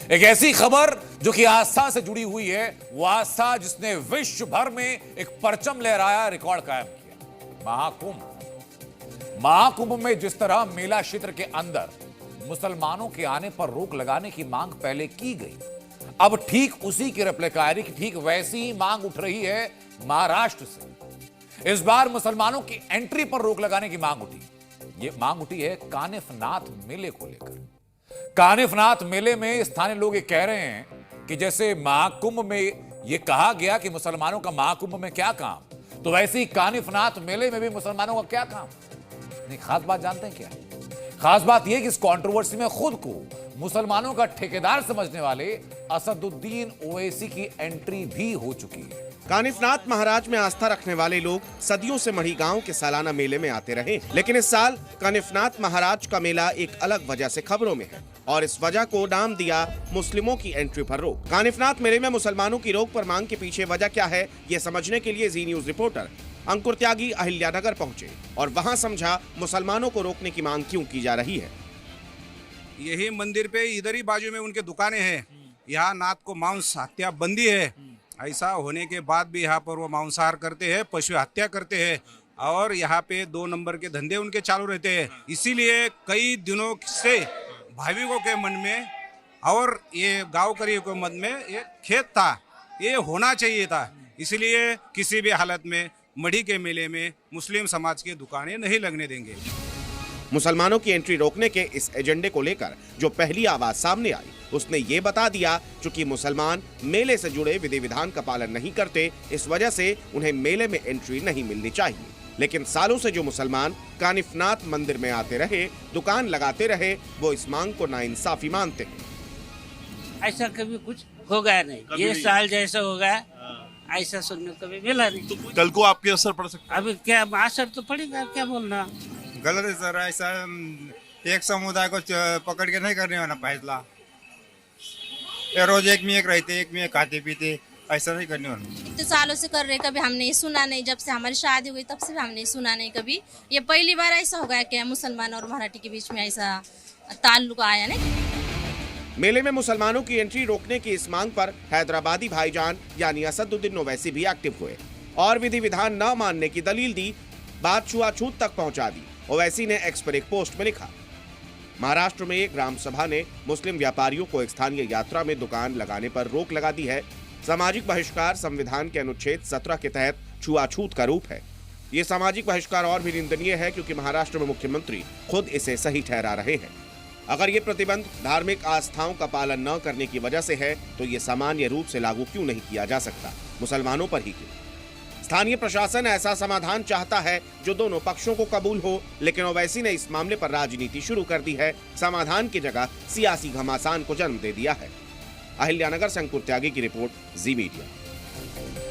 एक ऐसी खबर जो कि आस्था से जुड़ी हुई है, वो आस्था जिसने विश्व भर में एक परचम लहराया, रिकॉर्ड कायम किया। महाकुंभ में जिस तरह मेला क्षेत्र के अंदर मुसलमानों के आने पर रोक लगाने की मांग पहले की गई, अब ठीक उसी की रेप्लिका यानी कि ठीक वैसी ही मांग उठ रही है महाराष्ट्र से। इस बार मुसलमानों की एंट्री पर रोक लगाने की मांग उठी। ये मांग उठी है कानिफनाथ मेले को लेकर। कानिफनाथ मेले में स्थानीय लोग ये कह रहे हैं कि जैसे महाकुंभ में ये कहा गया कि मुसलमानों का महाकुंभ में क्या काम, तो वैसे ही कानिफनाथ मेले में भी मुसलमानों का क्या काम। नहीं, खास बात जानते हैं क्या? खास बात यह कि इस कंट्रोवर्सी में खुद को मुसलमानों का ठेकेदार समझने वाले असदुद्दीन ओवैसी की एंट्री भी हो चुकी है। कानिफनाथ महाराज में आस्था रखने वाले लोग सदियों से मढ़ी गांव के सालाना मेले में आते रहे, लेकिन इस साल कानिफनाथ महाराज का मेला एक अलग वजह से खबरों में है और इस वजह को नाम दिया मुस्लिमों की एंट्री पर रोक। कानिफनाथ मेले में मुसलमानों की रोक पर मांग के पीछे वजह क्या है, ये समझने के लिए जी न्यूज रिपोर्टर अंकुर त्यागी अहिल्यानगर पहुंचे और वहां समझा मुसलमानों को रोकने की मांग क्यों की जा रही है। यही मंदिर पे इधर ही बाजू में उनके दुकानें हैं। यहाँ नाथ को मांस हत्या बंदी है। ऐसा होने के बाद भी यहाँ पर वो मांसाहार करते हैं, पशु हत्या करते हैं और यहाँ पे 2 नंबर के धंधे उनके चालू रहते हैं। इसीलिए कई दिनों से भाविकों के मन में और ये गाँव करीब के मन में ये खेद था, ये होना चाहिए था। इसलिए किसी भी हालत में मढ़ी के मेले में मुस्लिम समाज की दुकानें नहीं लगने देंगे। मुसलमानों की एंट्री रोकने के इस एजेंडे को लेकर जो पहली आवाज सामने आई, उसने ये बता दिया चूंकि मुसलमान मेले से जुड़े विधि विधान का पालन नहीं करते, इस वजह से उन्हें मेले में एंट्री नहीं मिलनी चाहिए। लेकिन सालों से जो मुसलमान कानिफनाथ मंदिर में आते रहे, दुकान लगाते रहे, वो इस मांग को नाइंसाफी मानते हैं। ऐसा कभी कुछ हो गया नहीं, ये साल जैसा हो गया ऐसा सुनने कभी मिला नहीं। तो कल को आपके असर पड़ सकता है? अभी क्या असर तो पड़ेगा, क्या बोलना। गलत है सर, ऐसा एक समुदाय को पकड़ के नहीं करने वाला फैसला। रोज एक में एक रहते, एक में एक खाते पीते, ऐसा नहीं करने वाला। तो सालों से कर रहे, कभी हमने सुना नहीं। जब से हमारी शादी हुई तब से भी हमने सुना नहीं कभी। ये पहली बार ऐसा हो गया कि मुसलमान और मराठी के बीच में ऐसा ताल्लुक आया नहीं। मेले में मुसलमानों की एंट्री रोकने की इस मांग पर हैदराबादी भाईजान यानी असदुद्दीन ओवैसी भी एक्टिव हुए और विधि विधान न मानने की दलील दी, बात छुआछूत तक पहुंचा दी। ओवैसी ने एक्स पर एक पोस्ट में लिखा, महाराष्ट्र में एक ग्राम सभा ने मुस्लिम व्यापारियों को एक स्थानीय यात्रा में दुकान लगाने पर रोक लगा दी है। सामाजिक बहिष्कार संविधान के अनुच्छेद 17 के तहत छुआछूत का रूप है। ये सामाजिक बहिष्कार और भी निंदनीय है क्योंकि महाराष्ट्र में मुख्यमंत्री खुद इसे सही ठहरा रहे हैं। अगर ये प्रतिबंध धार्मिक आस्थाओं का पालन न करने की वजह से है तो ये सामान्य रूप से लागू क्यों नहीं किया जा सकता, मुसलमानों पर ही क्यों? स्थानीय प्रशासन ऐसा समाधान चाहता है जो दोनों पक्षों को कबूल हो, लेकिन ओवैसी ने इस मामले पर राजनीति शुरू कर दी है, समाधान की जगह सियासी घमासान को जन्म दे दिया है। अहिल्यानगर से अंकुर त्यागी की रिपोर्ट, जी मीडिया।